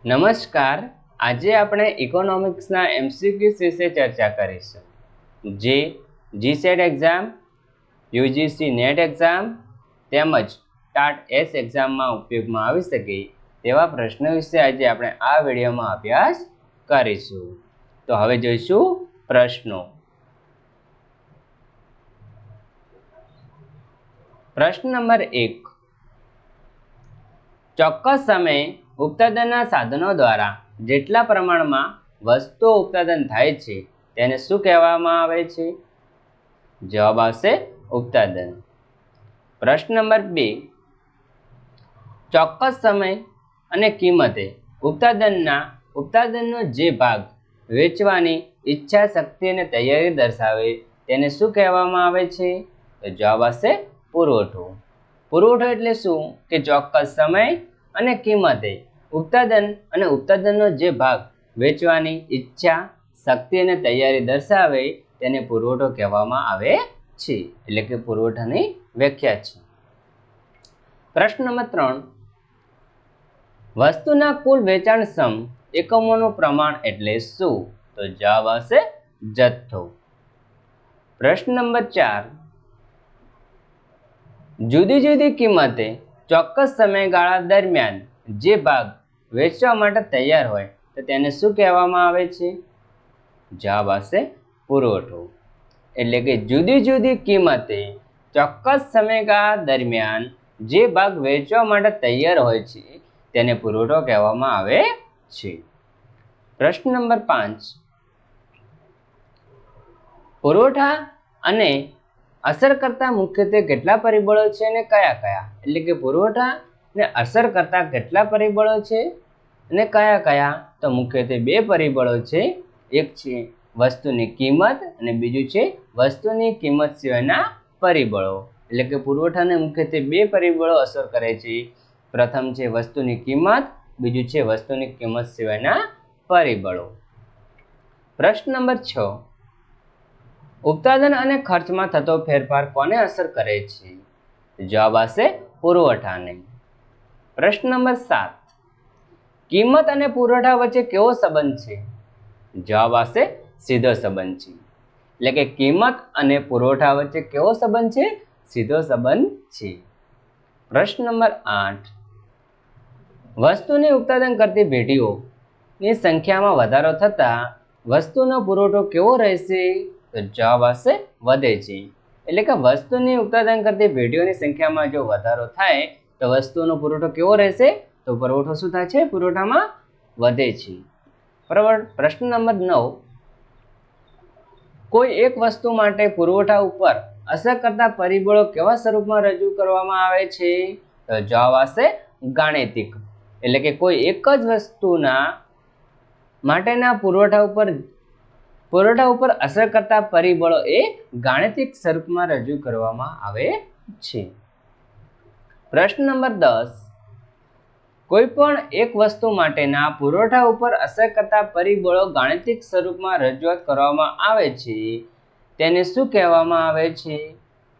નમસ્કાર, આજે આપણે ઇકોનોમિક્સના એમસીક્યુઝ વિશે ચર્ચા કરીશું, જે GSET exam, UGC net exam તેમજ ટાટ એસ એક્ઝામમાં ઉપયોગમાં આવી શકે તેવા પ્રશ્નો વિશે આજે આપણે આ વિડીયોમાં અભ્યાસ કરીશું. તો હવે જોઈશું પ્રશ્નો. પ્રશ્ન નંબર 1. ચોક્કસ સમયે ઉત્પાદનના સાધનો દ્વારા જેટલા પ્રમાણમાં વસ્તુઓ ઉત્પાદન થાય છે તેને શું કહેવામાં આવે છે? જવાબ આવશે ઉત્પાદન. પ્રશ્ન નંબર 2. ચોક્કસ સમય અને કિંમતે ઉત્પાદનનો જે ભાગ વેચવાની ઈચ્છા શક્તિ અને તૈયારી દર્શાવે તેને શું કહેવામાં આવે છે? તો જવાબ આવશે પુરવઠો. પુરવઠો એટલે શું કે ચોક્કસ સમય અને કિંમતે ઉત્પાદનનો જે ભાગ વેચવાની ઈચ્છા શક્તિ અને તૈયારી દર્શાવે તેને પુરવઠો કહેવામાં આવે છે, એટલે કે પુરવઠાની વ્યાખ્યા છે. પ્રશ્ન નંબર 3. વસ્તુના કુલ વેચાણ એકમોનું પ્રમાણ એટલે શું? તો જવાબ આવશે જથ્થો. પ્રશ્ન નંબર 4. જુદી જુદી કિંમતે ચોક્કસ સમયગાળા દરમિયાન જે ભાગ વેચવા માટે તૈયાર હોય તો તેને શું કહેવામાં આવે છે? જવાબ આવશે પુરવઠો. એટલે કે જુદી જુદી કિંમતે ચોક્કસ સમયગાળા દરમિયાન જે ભાગ વેચવા માટે તૈયાર હોય છે તેને પુરવઠો કહેવામાં આવે છે. પ્રશ્ન નંબર 5. પુરવઠા અને અસર કરતા મુખ્યત્વે કેટલા પરિબળો છે અને કયા કયા? એટલે કે પુરવઠાને અસર કરતા કેટલા પરિબળો છે અને કયા કયા? તો મુખ્યત્વે 2 પરિબળો છે. એક છે વસ્તુની કિંમત અને બીજું છે વસ્તુની કિંમત સિવાયના પરિબળો. એટલે કે પુરવઠાને મુખ્યત્વે 2 પરિબળો અસર કરે છે. પ્રથમ છે વસ્તુની કિંમત, બીજું છે વસ્તુની કિંમત સિવાયના પરિબળો. પ્રશ્ન નંબર 6. ઉત્પાદન અને ખર્ચમાં થતો ફેરફાર કોને અસર કરે છે? જવાબ આવશે પુરવઠાને. પ્રશ્ન નંબર 7. કિંમત અને પુરવઠા વચ્ચે કેવો સંબંધ છે? જવાબ આવશે સીધો સંબંધ છે. એટલે કે કિંમત અને પુરવઠા વચ્ચે કેવો સંબંધ છે? સીધો સંબંધ છે. પ્રશ્ન નંબર 8. વસ્તુની ઉત્પાદન કરતી પેઢીઓની સંખ્યામાં વધારો થતાં વસ્તુનો પુરવઠો કેવો રહેશે? તો જવાબ આવશે વધે છે. એટલે કે વસ્તુની ઉત્પાદન કરતી પેઢીઓની સંખ્યામાં જો વધારો થાય તો વસ્તુનો પુરવઠો કેવો રહેશે? તો પુરવઠો શું થાય છે? પુરવઠામાં વધે છે. બરાબર. પ્રશ્ન નંબર 9. કોઈ એક વસ્તુ માટે પુરવઠા ઉપર અસર કરતા પરિબળો કેવા સ્વરૂપમાં રજૂ કરવામાં આવે છે? તો જવાબ આવશે ગાણિતિક. એટલે કે કોઈ એક જ વસ્તુના માટેના પુરવઠા ઉપર અસર કરતા પરિબળો એ ગાણિતિક સ્વરૂપમાં રજૂ કરવામાં આવે છે. પ્રશ્ન નંબર 10. કોઈ પણ એક વસ્તુ માટેના પુરવઠા ઉપર અસર કરતા પરિબળો ગાણિતિક સ્વરૂપમાં રજૂઆત કરવામાં આવે છે તેને શું કહેવામાં આવે છે?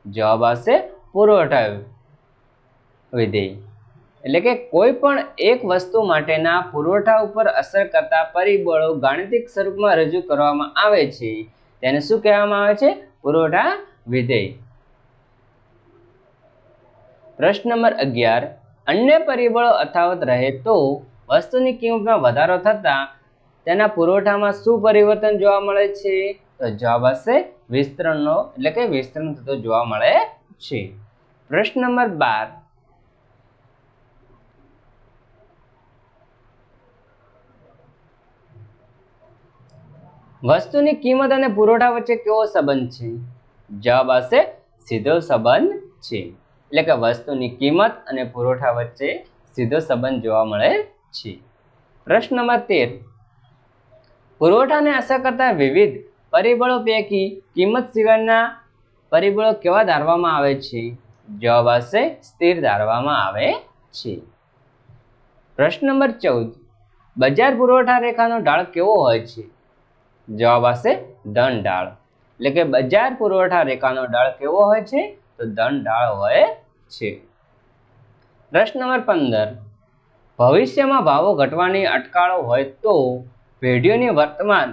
જવાબ આવશે પુરવઠા વિધેય. એટલે કે કોઈ પણ એક વસ્તુ માટેના પુરવઠા ઉપર અસર કરતા પરિબળો ગાણિતિક સ્વરૂપમાં રજૂ કરવામાં આવે છે તેને શું કહેવામાં આવે છે? પુરવઠા વિધેય. પ્રશ્ન નંબર 11. અન્ય પરિબળો યથાવત રહે તો વસ્તુની કિંમતમાં વધારો થતાં તેના પુરવઠામાં શું પરિવર્તન જોવા મળે છે? તો જવાબ આવશે વિસ્તરણ થતો જોવા મળે છે. પ્રશ્ન નંબર 12. વસ્તુની કિંમત અને પુરવઠા વચ્ચે કેવો સંબંધ છે? જવાબ આવશે સીધો સંબંધ છે. એટલે કે વસ્તુની કિંમત અને પુરવઠા વચ્ચે સીધો સંબંધ જોવા મળે છે. પ્રશ્ન નંબર 13. પુરવઠાને અસર કરતા વિવિધ પરિબળો પૈકી કિંમત સિવાયના પરિબળો કેવા ધારવામાં આવે છે? જવાબ આવશે સ્થિર ધારવામાં આવે છે. પ્રશ્ન નંબર 14. બજાર પુરવઠા રેખાનો ઢાળ કેવો હોય છે? જવાબ આવશે ધન ઢાળ. એટલે કે બજાર પુરવઠા રેખાનો ઢાળ કેવો હોય છે? તો ધન ઢાળ હોય છે. પ્રશ્ન નંબર 15. ભવિષ્યમાં ભાવો ઘટવાની અટકાળો હોય તો પેઢીઓની વર્તમાન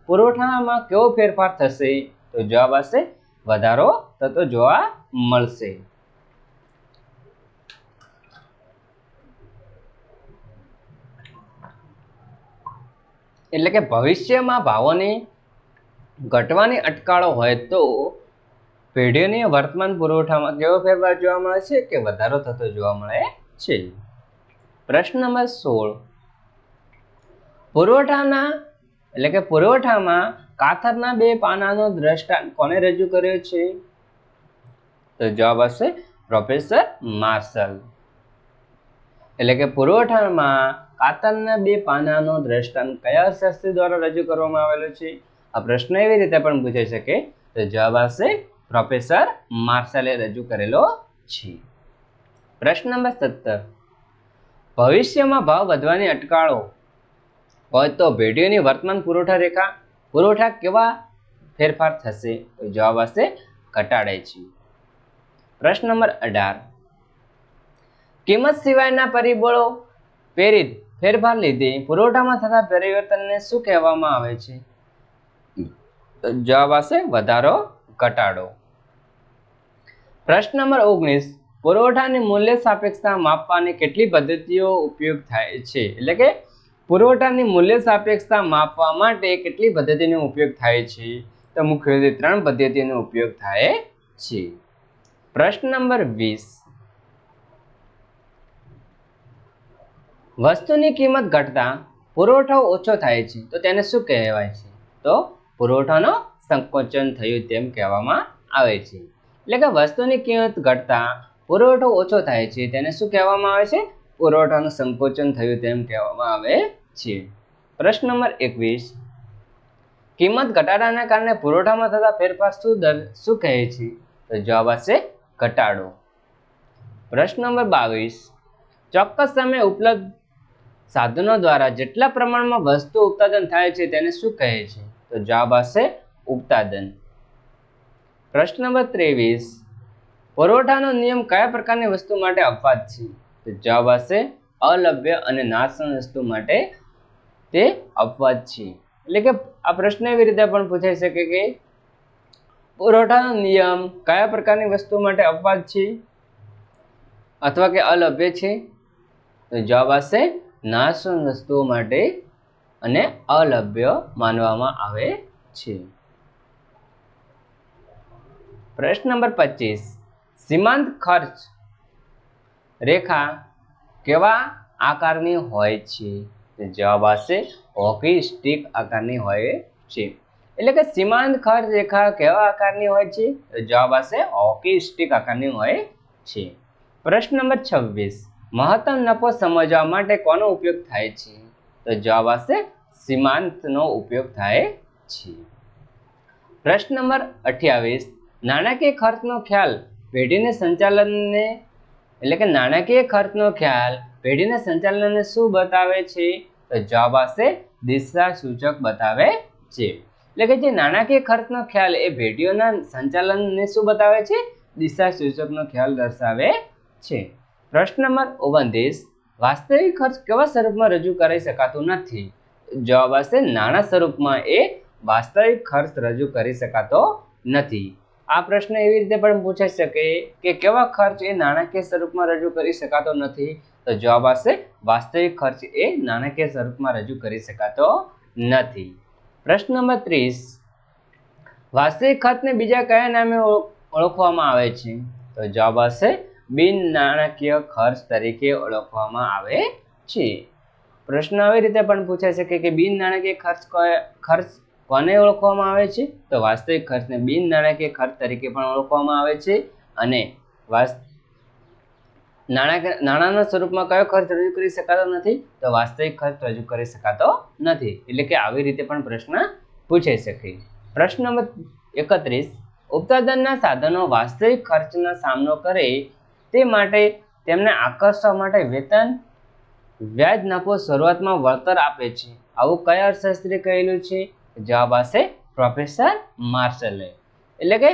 પુરવઠામાં કેવો ફેરફાર થશે? તો જવાબ આવશે વધારો થતો જોવા મળશે. એટલે કે ભવિષ્યમાં ભાવોની ઘટવાની અટકાળો હોય તો પેઢીઓની વર્તમાન પુરવઠામાં કેવો ફેરફાર જોવા મળે છે કે વધારો થતો જોવા મળે છે. પ્રશ્ન નંબર 16. પુરવઠામાં કાતરના 2 પાનાનો દ્રષ્ટાંત કોને રજૂ કર્યો છે? તો જવાબ આવશે પ્રોફેસર માર્શલ. એટલે કે પુરવઠામાં કાતરના 2 પાનાનો દ્રષ્ટાંત કયા અર્થશાસ્ત્રી દ્વારા રજૂ કરવામાં આવેલો છે? આ પ્રશ્ન એવી રીતે પણ પૂછાઈ શકે. તો જવાબ આવશે પ્રોફેસર માર્શલે રજૂ કરેલો છે. પ્રશ્ન નંબર 17. ભવિષ્યમાં ભાવ વધવાની અટકાળો હોય તો પેઢીઓની વર્તમાન પુરવઠા કેવા ફેરફાર થશે? તો જવાબ આવશે ઘટાડે છે. પ્રશ્ન નંબર 18. કિંમત સિવાયના પરિબળો પ્રેરિત ફેરફાર લીધે પુરવઠામાં થતા પરિવર્તનને શું કહેવામાં આવે છે? જવાબ આવશે વધારો ઘટાડો. પ્રશ્ન નંબર 19. પુરવઠાની મૂલ્ય સાપેક્ષતા માપવાની કેટલી પદ્ધતિઓ ઉપયોગ થાય છે? એટલે કે પુરવઠાની મૂલ્ય સાપેક્ષતા માપવા માટે કેટલી પદ્ધતિનો ઉપયોગ થાય છે? તો મુખ્યત્વે 3 પદ્ધતિનો ઉપયોગ થાય છે. પ્રશ્ન નંબર 20. વસ્તુની કિંમત ઘટતા પુરવઠો ઓછો થાય છે તો તેને શું કહેવાય છે? તો પુરવઠાનો સંકોચન થયું તેમ કહેવામાં આવે છે. એટલે કે વસ્તુની કિંમત ઘટતા પુરવઠો ઓછો થાય છે તેને શું કહેવામાં આવે છે? પુરવઠાનું સંકોચન થયું તેમ કહેવામાં આવે છે. પ્રશ્ન નંબર 21. કિંમત ઘટાડાના કારણે પુરવઠામાં થતા ફેરફાર શું કહે છે? તો જવાબ આવશે ઘટાડો. પ્રશ્ન નંબર 22. ચોક્કસ સમયે ઉપલબ્ધ સાધનો દ્વારા જેટલા પ્રમાણમાં વસ્તુ ઉત્પાદન થાય છે તેને શું કહે છે? તો જવાબ આવશે ઉત્પાદન. પ્રશ્ન નંબર 23. પુરવઠાનો નિયમ કયા પ્રકારની વસ્તુ માટે અપવાદ છે? તો જવાબ આવશે અલભ્ય અને નાશવંત વસ્તુ માટે તે અપવાદ છે. એટલે કે આ પ્રશ્ન એવી રીતે પણ પૂછાઈ શકે કે પુરવઠાનો નિયમ કયા પ્રકારની વસ્તુ માટે અપવાદ છે અથવા કે અલભ્ય છે? તો જવાબ આવશે નાશવંત વસ્તુઓ માટે અને અલભ્ય માનવામાં આવે છે. પ્રશ્ન નંબર 25. સીમાંત ખર્ચ રેખા કેવા આકારની હોય છે? જવાબ આવશે હોકી સ્ટિક આકારની હોય છે. એટલે કે સીમાંત ખર્ચ રેખા કેવા આકારની હોય છે? જવાબ આવશે હોકી સ્ટિક આકારની હોય છે. પ્રશ્ન નંબર 26. મહત્તમ નફો સમજવા માટે કોનો ઉપયોગ થાય છે? તો જવાબ આવશે સીમાંતનો ઉપયોગ થાય છે. પ્રશ્ન નંબર 28. નાણાકીય ખર્ચનો ખ્યાલ પેઢીને સંચાલનને શું બતાવે છે? તો જવાબ આવશે દિશા સૂચક બતાવે છે. એટલે કે જે નાણાકીય ખર્ચનો ખ્યાલ એ પેઢીઓના સંચાલનને શું બતાવે છે? દિશા સૂચકનો ખ્યાલ દર્શાવે છે. પ્રશ્ન નંબર 29. વાસ્તવિક ખર્ચ કેવા સ્વરૂપમાં રજૂ કરી શકાતું નથી? જવાબ આવશે નાણાં સ્વરૂપમાં એ વાસ્તવિક ખર્ચ રજૂ કરી શકાતો નથી. આ પ્રશ્ન એવી રીતે પણ પૂછાઈ શકે કે કેવા ખર્ચ એ નાણાકીય સ્વરૂપમાં રજૂ કરી શકાતો નથી? તો જવાબ આવશે વાસ્તવિક ખર્ચ એ નાણાકીય સ્વરૂપમાં રજૂ કરી શકાતો નથી. પ્રશ્ન નંબર 30. વાસ્તવિક ખર્ચને બીજા કયા નામે ઓળખવામાં આવે છે? તો જવાબ આવશે બિન નાણાકીય ખર્ચ તરીકે ઓળખવામાં આવે છે. પ્રશ્ન આવી રીતે પણ પૂછાઈ શકે કે બિન નાણાકીય ખર્ચ કોને ઓળખવામાં આવે છે? તો વાસ્તવિક ખર્ચને બિન નાણાકીય ખર્ચ તરીકે પણ ઓળખવામાં આવે છે. અને નાણાંના સ્વરૂપમાં કયો ખર્ચ રજૂ કરી શકાતો નથી? તો વાસ્તવિક ખર્ચ રજૂ કરી શકાતો નથી. એટલે કે આવી રીતે પણ પ્રશ્ન પૂછાઈ શકે. પ્રશ્ન નંબર 31. ઉત્પાદનના સાધનો વાસ્તવિક ખર્ચનો સામનો કરે તે માટે તેમને આકર્ષવા માટે વેતન, વ્યાજ, નફો, શરૂઆતમાં વળતર આપે છે. આવું કયા અર્થશાસ્ત્રીએ કહેલું છે? જવાબ આવશે પ્રોફેસર માર્શલે. એટલે કે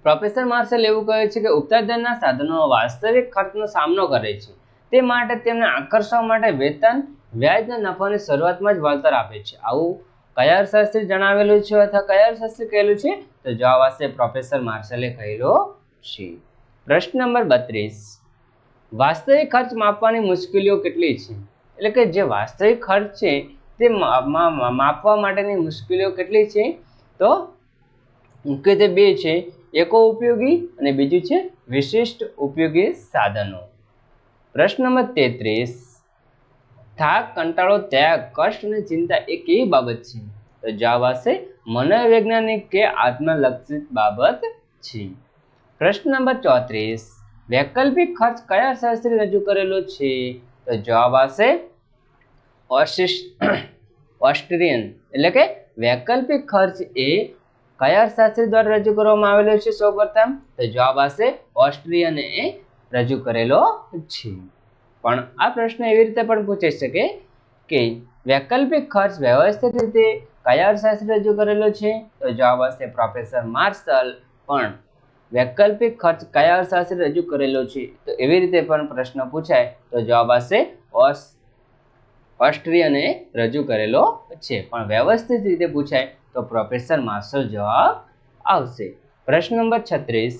પ્રોફેસર માર્શલ એવું કહે છે કે ઉત્પાદનના સાધનો વાસ્તવિક ખર્ચનો સામનો કરે છે તે માટે તેમને આકર્ષવા માટે વેતન વ્યાજના નફાની શરૂઆતમાં જ વળતર આપે છે. આવું કયા અર્થશાસ્ત્રી જણાવેલું છે અથવા કયા અર્થશાસ્ત્રી કહેલું છે? તો જવાબ આવશે પ્રોફેસર માર્શલે કહેલો છે. પ્રશ્ન નંબર 32, વાસ્તવિક ખર્ચ માપવાની મુશ્કેલીઓ કેટલી છે? એટલે કે જે વાસ્તવિક ખર્ચ છે તે માપવા માટેની મુશ્કેલીઓ કેટલી છે? તો મુખ્યત્વે બે છે, એકો ઉપયોગી અને બીજું છે વિશિષ્ટ ઉપયોગી સાધનો. પ્રશ્ન નંબર 33, થાક, કંટાળો, ત્યાગ, કષ્ટ અને ચિંતા એ કેવી બાબત છે? તો જવાબ આવશે મનોવૈજ્ઞાનિક કે આત્મલક્ષિત બાબત છે. પ્રશ્ન નંબર 34, વૈકલ્પિક ખર્ચ કયા અર્થશાસ્ત્રી રજૂ કરેલો છે? તો જવાબ આવશે ઓસ્ટ્રિયન. એટલે કે વૈકલ્પિક ખર્ચ એ કયા અર્થશાસ્ત્રી દ્વારા રજૂ કરવામાં આવેલો છે? સૌપ્રથમ તો જવાબ આવશે ઓસ્ટ્રિયને રજૂ કરેલો છે. પણ આ પ્રશ્ન એવી રીતે પણ પૂછી શકે કે વૈકલ્પિક ખર્ચ વ્યવસ્થિત રીતે કયા અર્થશાસ્ત્રી રજૂ કરેલો છે? તો જવાબ આવશે પ્રોફેસર માર્શલ. પણ વૈકલ્પિક ખર્ચ કયા અર્થશાસ્ત્રી રજૂ કરેલો છે? તો એવી રીતે પણ પ્રશ્ન પૂછાય તો જવાબ આવશે ઓસ્ટ્રિયને રજૂ કરેલો છે. પણ વ્યવસ્થિત રીતે પૂછાય તો પ્રોફેસર માર્શલ જવાબ આવશે. પ્રશ્ન નંબર 36,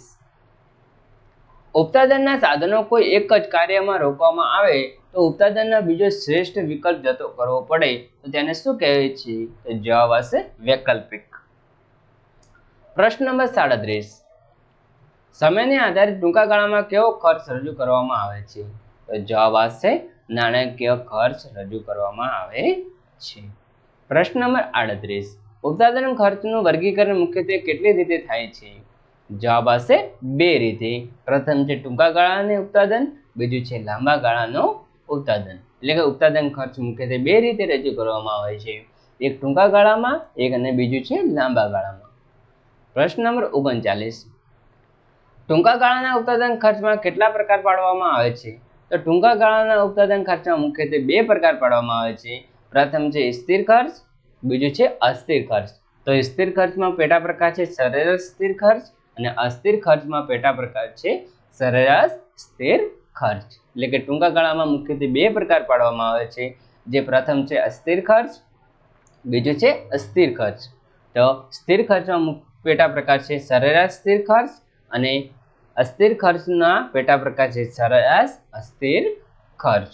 ઉત્પાદનના સાધનો કોઈ એક જ કાર્યમાં રોકવામાં આવે તો ઉત્પાદનના બીજો શ્રેષ્ઠ વિકલ્પ જતો કરવો પડે તો તેને શું કહેવાય છે? તો જવાબ આવશે વૈકલ્પિક. પ્રશ્ન નંબર 37, સમયને આધારે ટૂંકા ગાળામાં કેવો ખર્ચ રજૂ કરવામાં આવે છે? તો જવાબ આવશે નાણાકીય ખર્ચ રજૂ કરવામાં આવે છે. પ્રશ્ન નંબર 38, ઉત્પાદન ખર્ચનું વર્ગીકરણ મુખ્યત્વે કેટલી રીતે થાય છે? જવાબ આવશે બે રીતે. પ્રથમ છે ટૂંકા ગાળાનું ઉત્પાદન, બીજું છે લાંબા ગાળાનું ઉત્પાદન. એટલે કે ઉત્પાદન ખર્ચ મુખ્યત્વે બે રીતે રજૂ કરવામાં આવે છે, એક ટૂંકા ગાળામાં એક અને બીજું છે લાંબા ગાળામાં. પ્રશ્ન નંબર 39, ટૂંકા ગાળાના ઉત્પાદન ખર્ચમાં કેટલા પ્રકાર પાડવામાં આવે છે? તો ટૂંકા ગાળાના ઉત્પાદન ખર્ચમાં મુખ્યત્વે બે પ્રકાર પાડવામાં આવે છે. પ્રથમ છે સ્થિર ખર્ચ, બીજું છે અસ્થિર ખર્ચ. તો સ્થિર ખર્ચમાં પેટા પ્રકાર છે સરેરાશ સ્થિર ખર્ચ અને અસ્થિર ખર્ચમાં પેટા પ્રકાર છે સરેરાશ સ્થિર ખર્ચ. એટલે કે ટૂંકા ગાળામાં મુખ્યત્વે બે પ્રકાર પાડવામાં આવે છે, જે પ્રથમ છે અસ્થિર ખર્ચ, બીજું છે અસ્થિર ખર્ચ. તો સ્થિર ખર્ચમાં પેટા પ્રકાર છે સરેરાશ સ્થિર ખર્ચ અને અસ્થિર ખર્ચના પેટા પ્રકાર છે સરેરાશ અસ્થિર ખર્ચ.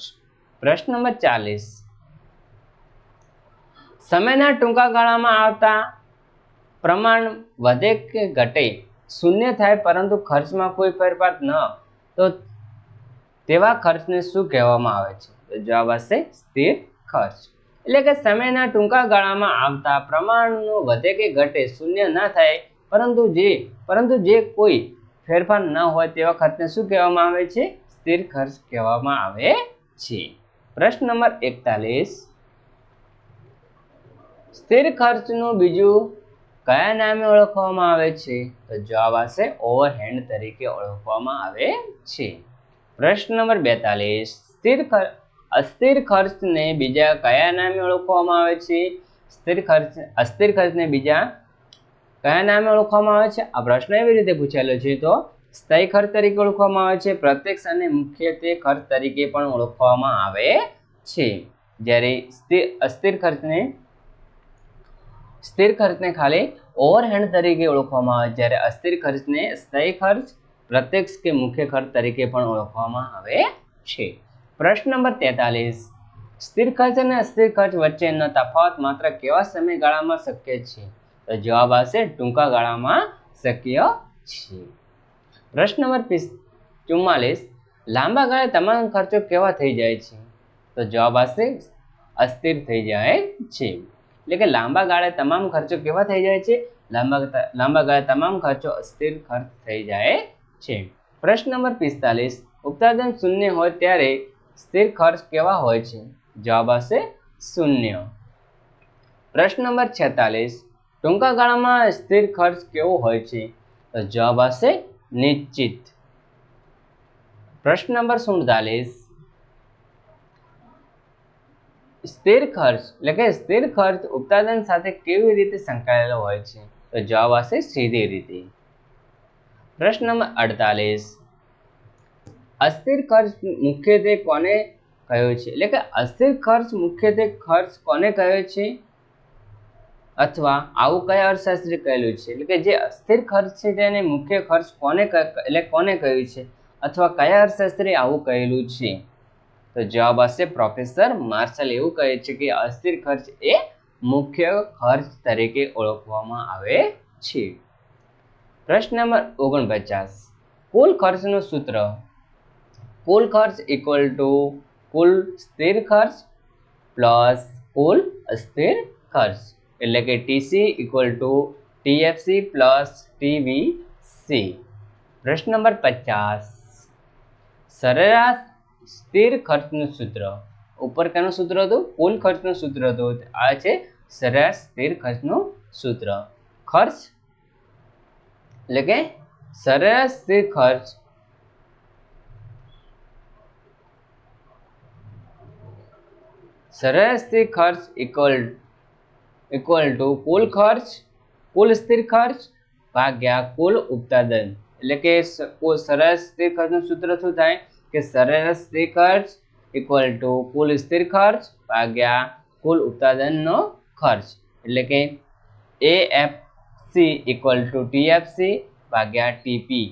પ્રશ્ન નંબર 40, સમયના ટૂંકા ગાળામાં આવતા પ્રમાણ વધે કે ઘટે, શૂન્ય થાય પરંતુ ખર્ચમાં કોઈ ફેરફાર ન તો તેવા ખર્ચને શું કહેવામાં આવે છે? તો જવાબ આવશે સ્થિર ખર્ચ. એટલે કે સમયના ટૂંકા ગાળામાં આવતા પ્રમાણનો વધે કે ઘટે, શૂન્ય ના થાય પરંતુ જે કોઈ ફેરફાર ન હોય તેવા ખર્ચને શું કહેવામાં આવે છે? સ્થિર ખર્ચ કહેવામાં આવે છે. પ્રશ્ન નંબર 41, સ્થિર ખર્ચનું બીજું કયા નામે ઓળખવામાં આવે છે? તો જવાબ આવશે ઓવરહેડ તરીકે ઓળખવામાં આવે છે. પ્રશ્ન નંબર 42, અસ્થિર ખર્ચને બીજા કયા નામે ઓળખવામાં આવે છે? અસ્થિર ખર્ચને બીજા કયા નામે ઓળખવામાં આવે છે? આ પ્રશ્ન એવી રીતે પૂછાયેલો છે તો સ્થાયી ખર્ચ તરીકે ઓળખવામાં આવે છે, પ્રત્યક્ષ અને મુખ્યત્વે ખર્ચ તરીકે પણ ઓળખવામાં આવે છે. જ્યારે સ્થિર ખર્ચને ખાલી ઓવરહેડ તરીકે ઓળખવામાં આવે, જ્યારે અસ્થિર ખર્ચને સ્થાયી ખર્ચ, પ્રત્યક્ષ કે મુખ્ય ખર્ચ તરીકે પણ ઓળખવામાં આવે છે. પ્રશ્ન નંબર 43, સ્થિર ખર્ચ અને અસ્થિર ખર્ચ વચ્ચેનો તફાવત માત્ર કેવા સમયગાળામાં શક્ય છે? તો જવાબ આવશે ટૂંકા ગાળામાં શક્ય છે. પ્રશ્ન નંબર 44, લાંબા ગાળે તમામ ખર્ચો કેવા થઈ જાય છે? તો જવાબ આવશે અસ્થિર થઈ જાય છે. એટલે કે લાંબા ગાળે તમામ ખર્ચો કેવા થઈ જાય છે? લાંબા ગાળે તમામ ખર્ચો અસ્થિર ખર્ચ થઈ જાય છે. પ્રશ્ન નંબર 45, ઉત્પાદન શૂન્ય હોય ત્યારે સ્થિર ખર્ચ કેવા હોય છે? જવાબ આવશે શૂન્ય. પ્રશ્ન નંબર 46, ટૂંકા ગાળામાં સ્થિર ખર્ચ કેવો હોય છે? તો જવાબ આવશે નિશ્ચિત. પ્રશ્ન નંબર 47, સ્થિર ખર્ચ એટલે કે સ્થિર ખર્ચ ઉત્પાદન સાથે કેવી રીતે સંકળાયેલો હોય છે? તો જવાબ આવશે સીધી રીતે. પ્રશ્ન નંબર 48, અસ્થિર ખર્ચ મુખ્યત્વે કોને કહ્યો છે? એટલે કે અસ્થિર ખર્ચ મુખ્યત્વે ખર્ચ કોને કહ્યો છે? અથવા આવું કયા અર્થશાસ્ત્રી કહેલું છે? એટલે કે જે અસ્થિર ખર્ચ છે તેને મુખ્ય ખર્ચ કોને કોને કહ્યું છે? અથવા કયા અર્થશાસ્ત્રી આવું કહેલું છે? તો જવાબ હશે પ્રોફેસર માર્શલ એવું કહે છે કે અસ્થિર ખર્ચ એ મુખ્ય ખર્ચ તરીકે ઓળખવામાં આવે છે. પ્રશ્ન નંબર 49. કુલ ખર્ચનું સૂત્ર. કુલ ખર્ચ ઇક્વલ ટુ કુલ સ્થિર ખર્ચ પ્લસ કુલ અસ્થિર ખર્ચ, એટલે કે TC equal to TFC plus TVC. પ્રશ્ન નંબર 50. સરેરાશ સ્થિર ખર્ચનું સૂત્ર. ઉપર કેનું સૂત્ર હતું? કુલ ખર્ચનું સૂત્ર હતું. આ છે સરેરાશ સ્થિર ખર્ચનું સૂત્ર. ખર્ચ એટલે કે સરેરાશ સ્થિર ખર્ચ સરેરાશ સ્થિર ખર્ચ ઇક્વલ ટુ કુલ ખર્ચ કુલ સ્થિર ખર્ચ ભાગ્યા કુલ ઉત્પાદન. એટલે કે સરેરાશ સ્થિર ખર્ચનું સૂત્ર શું થાય કે સરેરાશ સ્થિર ખર્ચ ઇક્વલ ટુ કુલ સ્થિર ખર્ચ ભાગ્યા કુલ ઉત્પાદનનો ખર્ચ, એટલે કે એએફસી ઇક્વલ ટુ ટીએફસી ભાગ્યા ટીપી.